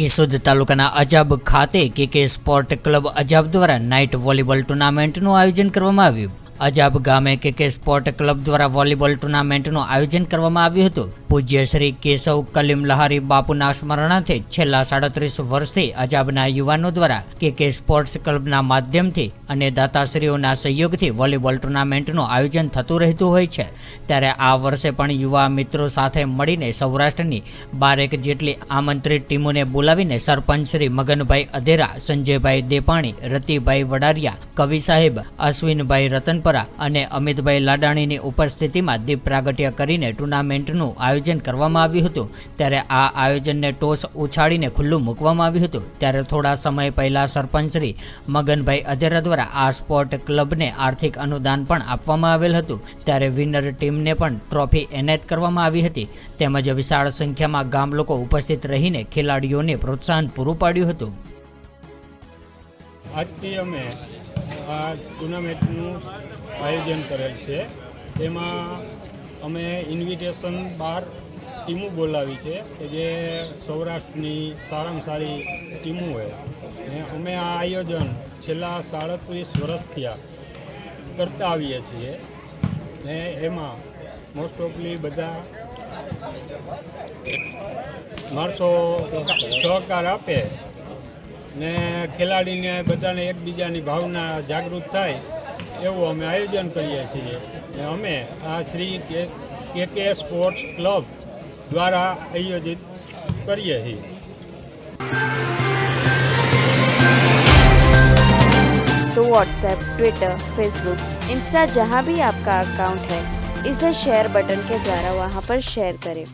કેશોદ તાલુકાના અજાબ ખાતે કે સ્પોર્ટ ક્લબ અજાબ દ્વારા નાઇટ વોલીબોલ ટુર્નામેન્ટનું આયોજન કરવામાં આવ્યું। અજાબ ગામે કે સ્પોર્ટ ક્લબ દ્વારા વોલીબોલ ટુર્નામેન્ટનું આયોજન કરવામાં આવ્યું હતું। પૂજ્ય શ્રી કેશવ કલીમ લહારી બાપુના સ્મરણાર્થે છેલ્લા 37 વર્ષથી અજાબના યુવાનો દ્વારા કે સ્પોર્ટ્સ ક્લબના માધ્યમથી અને દાતાશ્રીઓના સહયોગથી વોલીબોલ ટુર્નામેન્ટનું આયોજન થતું રહેતું હોય છે। ત્યારે આ વર્ષે પણ યુવા મિત્રો સાથે મળીને સૌરાષ્ટ્રની 12 જેટલી આમંત્રિત ટીમોને બોલાવીને સરપંચ શ્રી મગનભાઈ અધેરા, સંજયભાઈ દેપાણી, રતિભાઈ વડારિયા, કવિ સાહેબ, અશ્વિનભાઈ રતનપરા અને અમિતભાઈ લાડાણીની ઉપસ્થિતિમાં દીપ પ્રાગટ્ય કરીને ટુર્નામેન્ટનું આયોજન કરવામાં આવ્યું હતું। ત્યારે આ આયોજનને ટોસ ઉછાળીને ખુલ્લું મૂકવામાં આવ્યું હતું। ત્યારે થોડા સમય પહેલા સરપંચ શ્રી મગનભાઈ અધેરા દ્વારા આ સ્પોર્ટ ક્લબને આર્થિક અનુદાન પણ આપવામાં આવેલ હતું। ત્યારે વિનર ટીમને પણ ટ્રોફી એનાયત કરવામાં આવી હતી તેમજ વિશાળ સંખ્યામાં ગામ લોકો ઉપસ્થિત રહીને ખેલાડીઓને પ્રોત્સાહન પૂરું પાડ્યું હતું। આજથી અમે આ ટુર્નામેન્ટનું આયોજન કરેલ છે। તેમાં અમે ઇન્વિટેશન 12 ટીમો બોલાવી છે કે જે સૌરાષ્ટ્રની સારામાં સારી ટીમો હોય ને અમે આ આયોજન છેલ્લા 37 વર્ષથી કરતા આવીએ છીએ ને એમાં મોસ્ટ ઓફલી બધા માણસો સહકાર આપે ને ખેલાડીને બધાને એકબીજાની ભાવના જાગૃત થાય એવું અમે આયોજન કરીએ છીએ। અમે આ શ્રી કે સ્પોર્ટ્સ ક્લબ દ્વારા આયોજિત કરીએ છીએ। तो व्हाट्सएप, ट्विटर, फेसबुक, इंस्टा जहाँ भी आपका अकाउंट है, इसे शेयर बटन के द्वारा वहाँ पर शेयर करें।